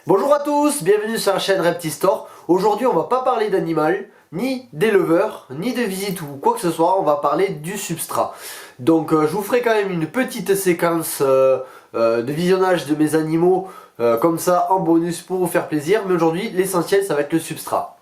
Bonjour à tous, bienvenue sur la chaîne Reptistore. Aujourd'hui on va pas parler d'animal, ni d'éleveur, ni de visite ou quoi que ce soit, on va parler du substrat. Donc je vous ferai quand même une petite séquence de visionnage de mes animaux comme ça en bonus pour vous faire plaisir. Mais aujourd'hui l'essentiel ça va être le substrat.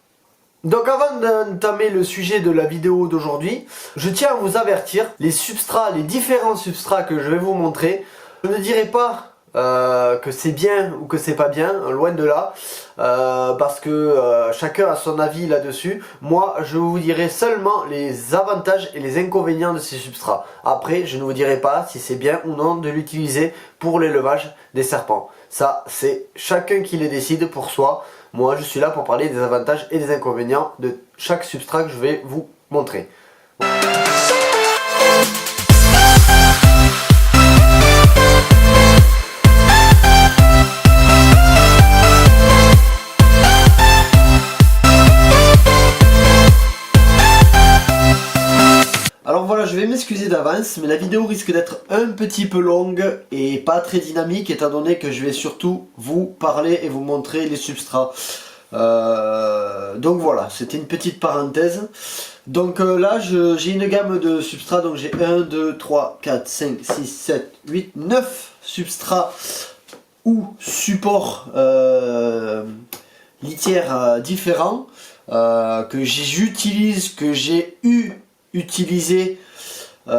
Donc avant d'entamer le sujet de la vidéo d'aujourd'hui, je tiens à vous avertir, les substrats, les différents substrats que je vais vous montrer, je ne dirai pas que c'est bien ou que c'est pas bien, loin de là, parce que chacun a son avis là-dessus. Moi je vous dirai seulement les avantages et les inconvénients de ces substrats. Après je ne vous dirai pas si c'est bien ou non de l'utiliser pour l'élevage des serpents. Ça c'est chacun qui les décide pour soi. Moi je suis là pour parler des avantages et des inconvénients de chaque substrat que je vais vous montrer. Alors voilà, je vais m'excuser d'avance, mais la vidéo risque d'être un petit peu longue et pas très dynamique, étant donné que je vais surtout vous parler et vous montrer les substrats. Donc voilà, c'était une petite parenthèse. Donc là, j'ai une gamme de substrats, donc j'ai 1, 2, 3, 4, 5, 6, 7, 8, 9 substrats ou supports litières différents que j'utilise, que j'ai utilisé ou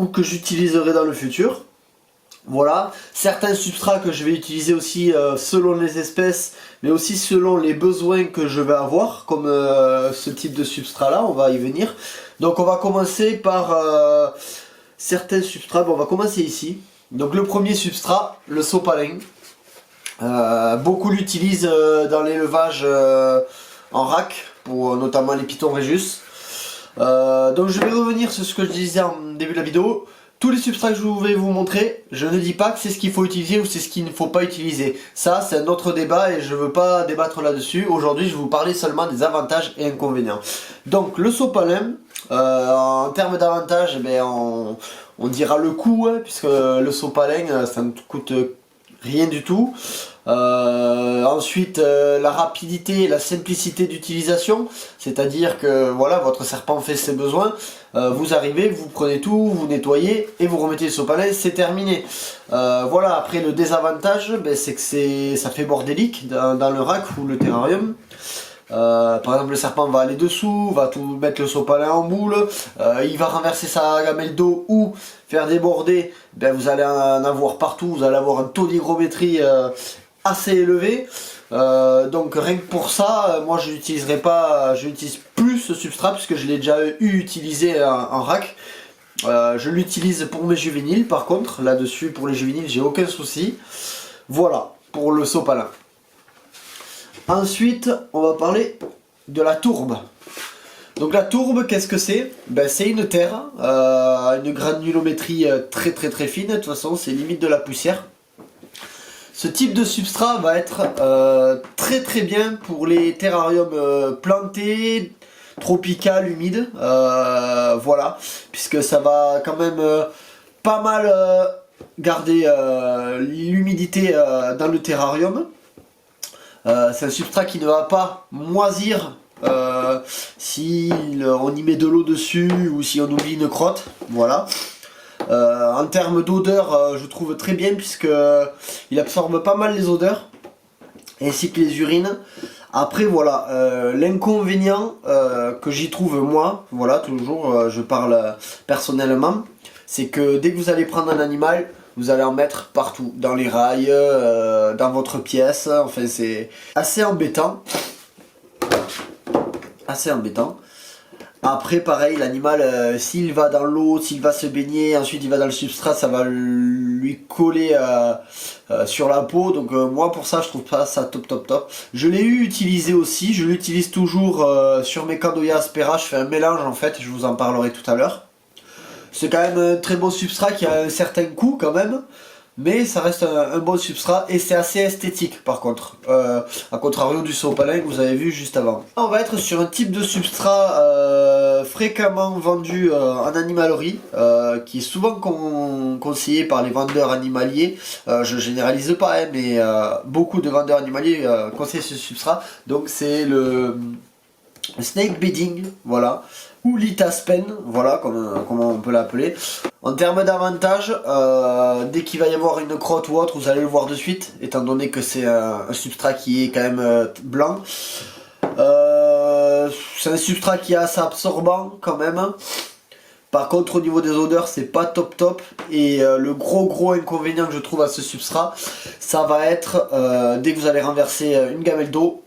que j'utiliserai dans le futur. Voilà, certains substrats que je vais utiliser aussi selon les espèces, mais aussi selon les besoins que je vais avoir, comme ce type de substrat là, on va y venir. Donc on va commencer par certains substrats. Bon, on va commencer ici. Donc le premier substrat, le sopalin. Beaucoup l'utilisent dans l'élevage en rack, pour notamment les pitons Rhésus. Donc je vais revenir sur ce que je disais en début de la vidéo. Tous les substrats que je vais vous montrer, je ne dis pas que c'est ce qu'il faut utiliser ou c'est ce qu'il ne faut pas utiliser. Ça c'est un autre débat et je ne veux pas débattre là-dessus. Aujourd'hui je vais vous parler seulement des avantages et inconvénients. Donc le sopalin, en termes d'avantages, eh on dira le coût, hein, puisque le sopalin ça ne coûte rien du tout. Ensuite la rapidité et la simplicité d'utilisation, c'est-à-dire que voilà, votre serpent fait ses besoins, vous arrivez, vous prenez tout, vous nettoyez et vous remettez le sopalin, c'est terminé. Voilà, après le désavantage, c'est que ça fait bordélique dans le rack ou le terrarium. Par exemple, le serpent va aller dessous, va tout mettre le sopalin en boule, il va renverser sa gamelle d'eau ou faire déborder, vous allez en avoir partout, vous allez avoir un taux d'hygrométrie assez élevé. Donc rien que pour ça, moi je n'utiliserai pas, je n'utilise plus ce substrat puisque je l'ai déjà utilisé en rack. Je l'utilise pour mes juvéniles par contre, là-dessus pour les juvéniles j'ai aucun souci. Voilà pour le sopalin. Ensuite, on va parler de la tourbe. Donc la tourbe, qu'est-ce que c'est? C'est une terre, une granulométrie très fine, de toute façon c'est limite de la poussière. Ce type de substrat va être très bien pour les terrariums plantés, tropical, humides, voilà, puisque ça va quand même pas mal garder l'humidité dans le terrarium. C'est un substrat qui ne va pas moisir si on y met de l'eau dessus ou si on oublie une crotte, voilà. En termes d'odeur, je trouve très bien puisque il absorbe pas mal les odeurs ainsi que les urines. Après voilà, l'inconvénient que j'y trouve moi, voilà, toujours je parle personnellement, c'est que dès que vous allez prendre un animal, vous allez en mettre partout, dans les rails, dans votre pièce, enfin c'est assez embêtant. Assez embêtant. Après pareil, l'animal s'il va dans l'eau, s'il va se baigner, ensuite il va dans le substrat, ça va lui coller sur la peau. Donc moi pour ça je trouve pas ça top. Je l'ai utilisé aussi, je l'utilise toujours sur mes Candoya Aspera, je fais un mélange en fait, je vous en parlerai tout à l'heure. C'est quand même un très bon substrat qui a un certain coût quand même. mais ça reste un bon substrat et c'est assez esthétique par contre, à contrario du sopalin que vous avez vu juste avant. On va être sur un type de substrat fréquemment vendu en animalerie, qui est souvent conseillé par les vendeurs animaliers. Je généralise pas, hein, mais beaucoup de vendeurs animaliers conseillent ce substrat. Donc c'est le snake bedding, voilà, ou lithaspen, voilà, comme on peut l'appeler. En termes d'avantages, dès qu'il va y avoir une crotte ou autre, vous allez le voir de suite, étant donné que c'est un substrat qui est quand même blanc. C'est un substrat qui est assez absorbant quand même. Par contre, au niveau des odeurs, c'est pas top top. Et le gros inconvénient que je trouve à ce substrat, ça va être dès que vous allez renverser une gamelle d'eau,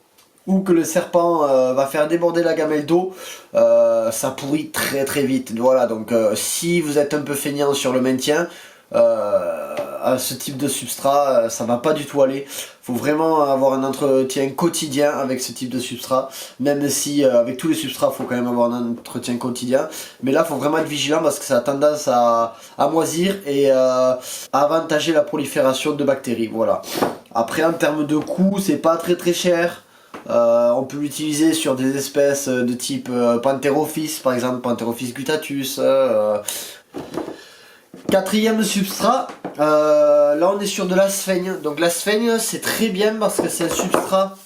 ou que le serpent va faire déborder la gamelle d'eau, ça pourrit très vite. Voilà, donc si vous êtes un peu feignant sur le maintien, à ce type de substrat, ça va pas du tout aller. Faut vraiment avoir un entretien quotidien avec ce type de substrat, même si avec tous les substrats, faut quand même avoir un entretien quotidien. Mais là, faut vraiment être vigilant parce que ça a tendance à moisir et à avantager la prolifération de bactéries. Voilà. Après, en termes de coût, c'est pas très cher. On peut l'utiliser sur des espèces de type Pantherophis, par exemple Pantherophis guttatus. Quatrième substrat, là on est sur de la sphaigne. Donc la sphaigne c'est très bien parce que c'est un substrat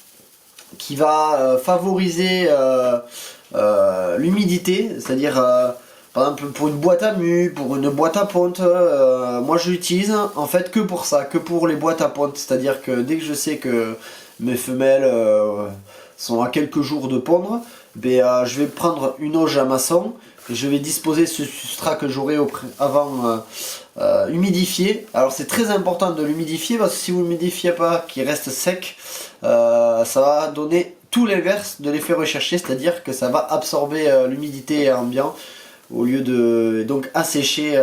qui va favoriser l'humidité, c'est-à-dire par exemple pour une boîte à mue, pour une boîte à ponte, moi je l'utilise en fait que pour ça, que pour les boîtes à ponte. C'est-à-dire que dès que je sais que mes femelles sont à quelques jours de pondre, ben, je vais prendre une auge à maçon et je vais disposer ce substrat que j'aurai avant humidifié. Alors c'est très important de l'humidifier parce que si vous ne l'humidifiez pas, qu'il reste sec, ça va donner tout l'inverse de l'effet recherché, c'est-à-dire que ça va absorber l'humidité ambiante au lieu de donc assécher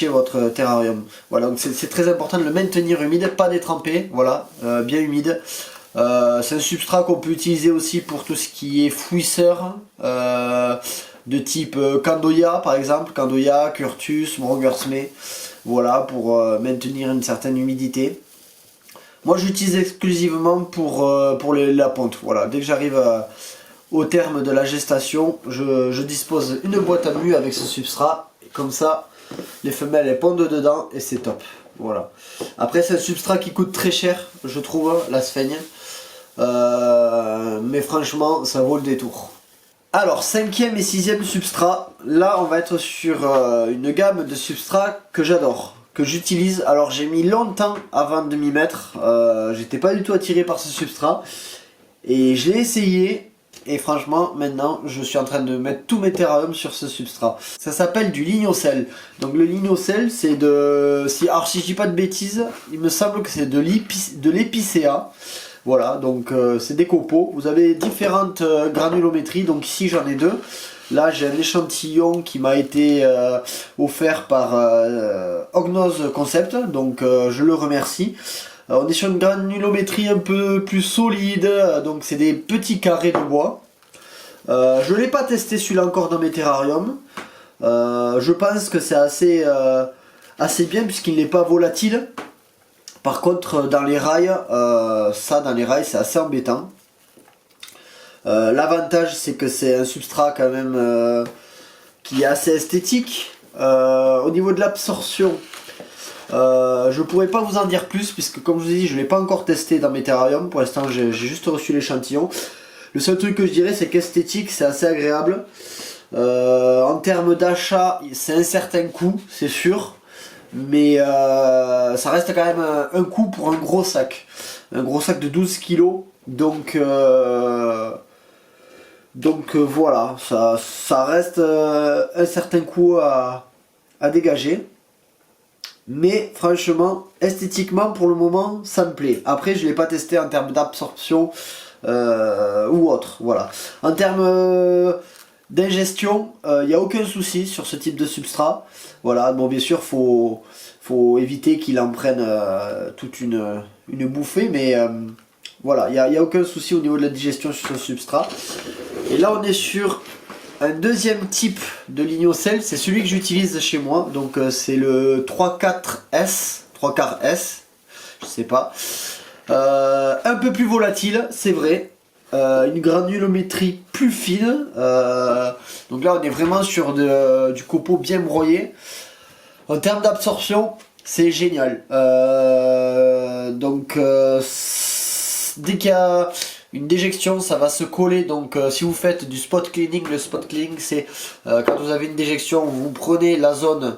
votre terrarium. Voilà, donc c'est très important de le maintenir humide, pas détremper, voilà, bien humide. C'est un substrat qu'on peut utiliser aussi pour tout ce qui est fouisseur, de type Candoya par exemple, Candoya, Curtus, Montgersmay, voilà, pour maintenir une certaine humidité. Moi j'utilise exclusivement pour la ponte, voilà, dès que j'arrive au terme de la gestation, je dispose une boîte à mue avec ce substrat, et comme ça, les femelles elles pondent dedans et c'est top. Voilà. Après c'est un substrat qui coûte très cher, je trouve, la sphaigne. Mais franchement ça vaut le détour. Alors cinquième et sixième substrat, là on va être sur une gamme de substrats que j'adore, que j'utilise. Alors j'ai mis longtemps avant de m'y mettre, j'étais pas du tout attiré par ce substrat et je l'ai essayé. Et franchement, maintenant, je suis en train de mettre tous mes terrariums sur ce substrat. Ça s'appelle du lignocell. Donc le lignocell, c'est de... Alors si je dis pas de bêtises, il me semble que c'est de l'épicéa. Voilà, donc c'est des copeaux. Vous avez différentes granulométries. Donc ici, j'en ai deux. Là, j'ai un échantillon qui m'a été offert par Ognoz Concept. Donc je le remercie. On est sur une granulométrie un peu plus solide, donc c'est des petits carrés de bois. Je ne l'ai pas testé celui-là encore dans mes terrariums. Je pense que c'est assez bien puisqu'il n'est pas volatile. Par contre dans les rails, c'est assez embêtant. L'avantage c'est que c'est un substrat quand même qui est assez esthétique. Au niveau de l'absorption, je pourrais pas vous en dire plus puisque comme je vous ai dit je l'ai pas encore testé dans mes terrariums. Pour l'instant j'ai juste reçu l'échantillon. Le seul truc que je dirais c'est qu'esthétique c'est assez agréable. En termes d'achat c'est un certain coût c'est sûr. Mais ça reste quand même un coût pour un gros sac. Un gros sac de 12 kg. Donc voilà, ça reste un certain coût à dégager. Mais franchement, esthétiquement pour le moment, ça me plaît. Après, je ne l'ai pas testé en termes d'absorption ou autre. Voilà. En termes d'ingestion, il n'y a aucun souci sur ce type de substrat. Voilà, bon bien sûr, faut éviter qu'il en prenne toute une bouffée, mais voilà, il n'y a aucun souci au niveau de la digestion sur ce substrat. Et là, on est sur un deuxième type de lignocell, c'est celui que j'utilise chez moi. Donc c'est le 3/4S, 3/4 S, je sais pas. Un peu plus volatile, c'est vrai. Une granulométrie plus fine. Donc là on est vraiment sur du copeaux bien broyé. En termes d'absorption, c'est génial. Dès qu'il y a une déjection, ça va se coller. Donc si vous faites du spot cleaning, le spot cleaning c'est quand vous avez une déjection, vous prenez la zone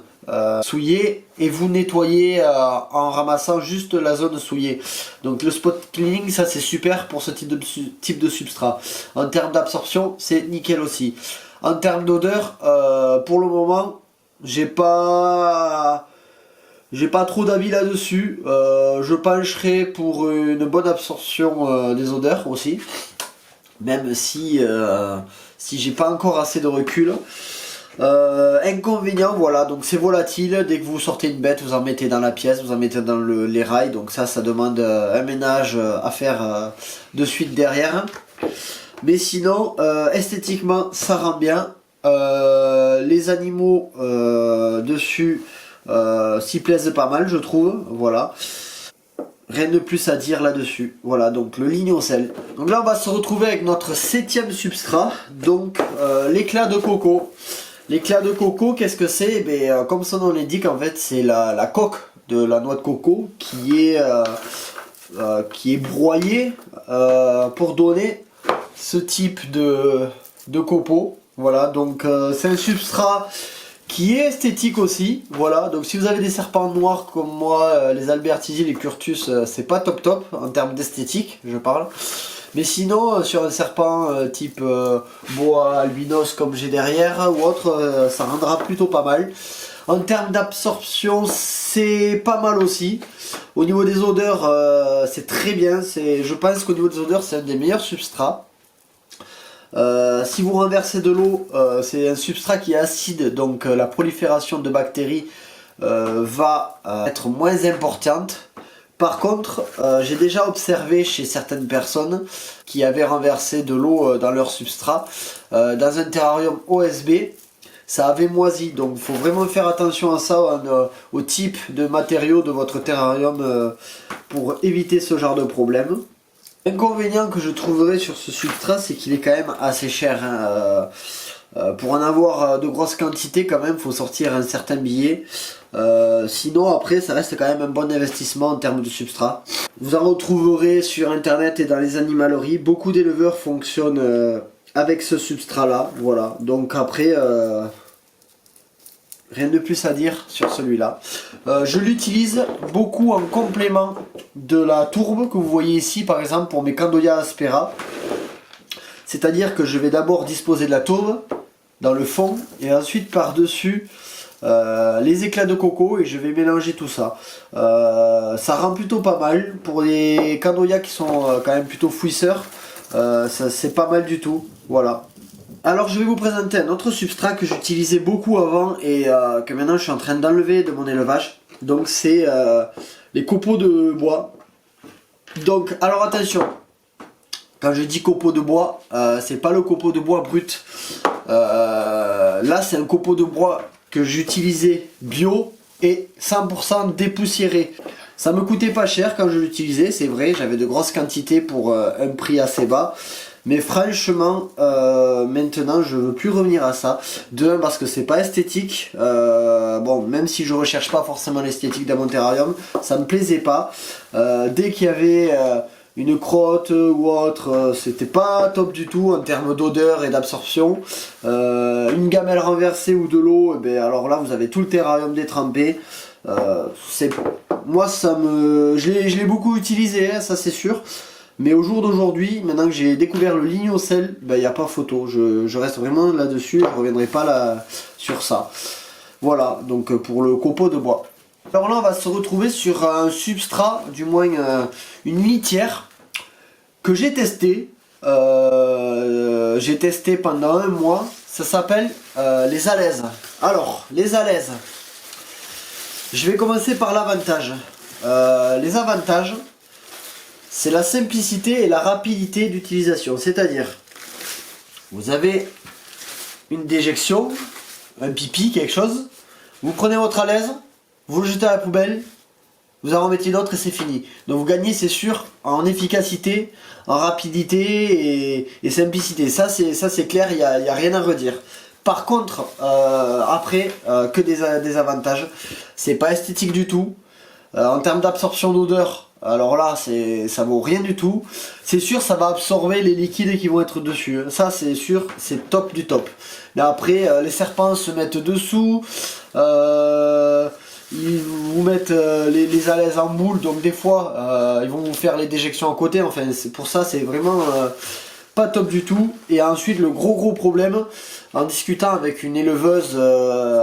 souillée et vous nettoyez en ramassant juste la zone souillée. Donc le spot cleaning, ça c'est super pour ce type de substrat. En termes d'absorption, c'est nickel aussi. En termes d'odeur, pour le moment, j'ai pas trop d'avis là-dessus. Je pencherai pour une bonne absorption des odeurs aussi. Même si j'ai pas encore assez de recul. Inconvénient, voilà, donc c'est volatile. Dès que vous sortez une bête, vous en mettez dans la pièce, vous en mettez dans les rails. Donc ça demande un ménage à faire de suite derrière. Mais sinon, esthétiquement, ça rend bien. Les animaux dessus s'y plaisent pas mal, je trouve. Voilà. Rien de plus à dire là-dessus. Voilà, donc le lignocell. Donc là, on va se retrouver avec notre 7e substrat. Donc, l'éclat de coco. L'éclat de coco, qu'est-ce que c'est? Comme son nom l'indique, en fait, c'est la coque de la noix de coco qui est broyée pour donner ce type de copeaux. Voilà, donc c'est un substrat qui est esthétique aussi. Voilà, donc si vous avez des serpents noirs comme moi, les albertisies, les curtus, c'est pas top en termes d'esthétique, je parle. Mais sinon, sur un serpent type boa albinos comme j'ai derrière ou autre, ça rendra plutôt pas mal. En termes d'absorption, c'est pas mal aussi. Au niveau des odeurs, c'est très bien. Je pense qu'au niveau des odeurs, c'est un des meilleurs substrats. Si vous renversez de l'eau, c'est un substrat qui est acide, donc la prolifération de bactéries va être moins importante. Par contre, j'ai déjà observé chez certaines personnes qui avaient renversé de l'eau dans leur substrat, dans un terrarium OSB, ça avait moisi. Donc il faut vraiment faire attention à ça, au type de matériaux de votre terrarium pour éviter ce genre de problème. L'inconvénient que je trouverais sur ce substrat, c'est qu'il est quand même assez cher. Pour en avoir de grosses quantités, quand même, il faut sortir un certain billet. Sinon, après, ça reste quand même un bon investissement en termes de substrat. Vous en retrouverez sur internet et dans les animaleries. Beaucoup d'éleveurs fonctionnent avec ce substrat-là. Voilà. Donc après, rien de plus à dire sur celui-là. Je l'utilise beaucoup en complément de la tourbe que vous voyez ici, par exemple, pour mes Candoya aspera. C'est-à-dire que je vais d'abord disposer de la tourbe dans le fond et ensuite par-dessus les éclats de coco et je vais mélanger tout ça. Ça rend plutôt pas mal. Pour les Candoya qui sont quand même plutôt fouisseurs, c'est pas mal du tout. Voilà. Alors je vais vous présenter un autre substrat que j'utilisais beaucoup avant et que maintenant je suis en train d'enlever de mon élevage. Donc c'est les copeaux de bois. Donc alors attention, quand je dis copeaux de bois, c'est pas le copeau de bois brut. Là c'est un copeau de bois que j'utilisais bio et 100% dépoussiéré. Ça me coûtait pas cher quand je l'utilisais, c'est vrai, j'avais de grosses quantités pour un prix assez bas. Mais franchement, maintenant, je veux plus revenir à ça. De un, parce que c'est pas esthétique. Bon, même si je recherche pas forcément l'esthétique dans mon terrarium, ça me plaisait pas. Dès qu'il y avait une crotte ou autre, c'était pas top du tout en termes d'odeur et d'absorption. Une gamelle renversée ou de l'eau, alors là, vous avez tout le terrarium détrempé. Moi, je l'ai beaucoup utilisé, hein, ça c'est sûr. Mais au jour d'aujourd'hui, maintenant que j'ai découvert le lignocell, il n'y a pas photo. Je reste vraiment là-dessus, je ne reviendrai pas sur ça. Voilà, donc pour le copeau de bois. Alors là, on va se retrouver sur un substrat, du moins une litière, que j'ai testé. J'ai testé pendant un mois. Ça s'appelle les alaises. Alors, les alaises. Je vais commencer par l'avantage. Les avantages, c'est la simplicité et la rapidité d'utilisation. C'est-à-dire, vous avez une déjection, un pipi, quelque chose. Vous prenez votre à l'aise, vous le jetez à la poubelle, vous en remettez d'autres et c'est fini. Donc vous gagnez, c'est sûr, en efficacité, en rapidité et simplicité. Ça c'est clair, il n'y a rien à redire. Par contre, après, que des avantages. C'est pas esthétique du tout. En termes d'absorption d'odeur, alors là, ça vaut rien du tout. C'est sûr, ça va absorber les liquides qui vont être dessus. Ça, c'est sûr, c'est top du top. Mais après, les serpents se mettent dessous. Ils vous mettent les alaises en boule. Donc des fois, ils vont vous faire les déjections à côté. Enfin, pour ça, c'est vraiment pas top du tout. Et ensuite, le gros problème, en discutant avec une éleveuse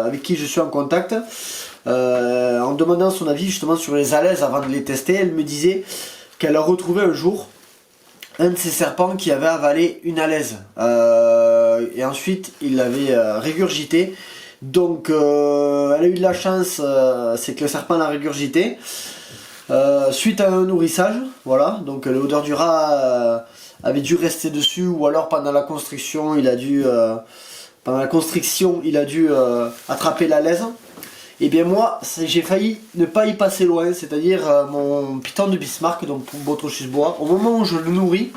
avec qui je suis en contact, en demandant son avis justement sur les alaises avant de les tester, elle me disait qu'elle a retrouvé un jour un de ces serpents qui avait avalé une alaise et ensuite il l'avait régurgité. Donc elle a eu de la chance, c'est que le serpent l'a régurgité suite à un nourrissage, voilà. Donc l'odeur du rat avait dû rester dessus, ou alors pendant la constriction il a dû attraper la laise. Et bien moi, j'ai failli ne pas y passer loin, c'est-à-dire mon python de Bismarck, donc pour Botrochelys bois, au moment où je le nourris,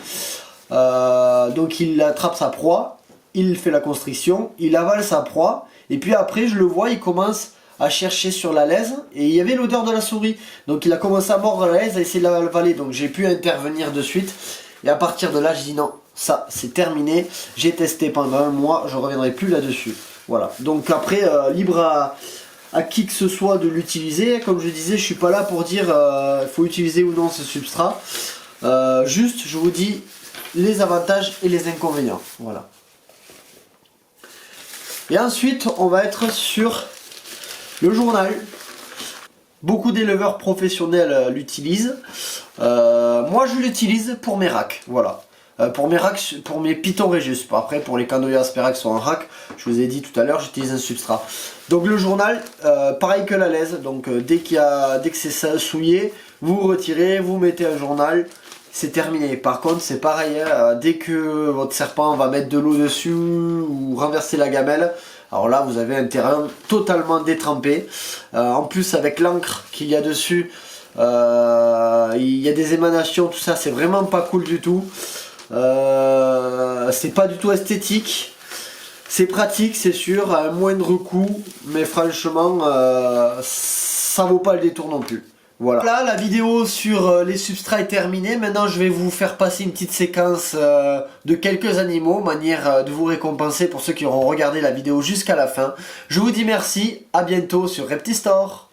donc il attrape sa proie, il fait la constriction, il avale sa proie, et puis après je le vois, il commence à chercher sur la laise, et il y avait l'odeur de la souris, donc il a commencé à mordre la laise, à essayer de l'avaler, donc j'ai pu intervenir de suite, et à partir de là je dis non, ça c'est terminé, j'ai testé pendant un mois, je ne reviendrai plus là-dessus. Voilà, donc après, libre à qui que ce soit de l'utiliser. Comme je disais, je suis pas là pour dire il faut utiliser ou non ce substrat. Juste, je vous dis les avantages et les inconvénients. Voilà. Et ensuite, on va être sur le journal. Beaucoup d'éleveurs professionnels l'utilisent. Moi, je l'utilise pour mes racks. Voilà. Pour mes Python Regius. Après, pour les Candoya aspera qui sont en rack, je vous ai dit tout à l'heure, j'utilise un substrat. Donc le journal, pareil que la laise. Donc dès que c'est souillé, vous retirez, vous mettez un journal, c'est terminé. Par contre, c'est pareil, dès que votre serpent va mettre de l'eau dessus ou renverser la gamelle, alors là, vous avez un terrain totalement détrempé. En plus, avec l'encre qu'il y a dessus, il y a des émanations, tout ça, c'est vraiment pas cool du tout. C'est pas du tout esthétique, c'est pratique, c'est sûr, à un moindre coût, mais franchement ça vaut pas le détour non plus. Voilà. Là, la vidéo sur les substrats est terminée. Maintenant je vais vous faire passer une petite séquence de quelques animaux, manière de vous récompenser pour ceux qui auront regardé la vidéo jusqu'à la fin. Je vous dis merci, à bientôt sur Reptistore.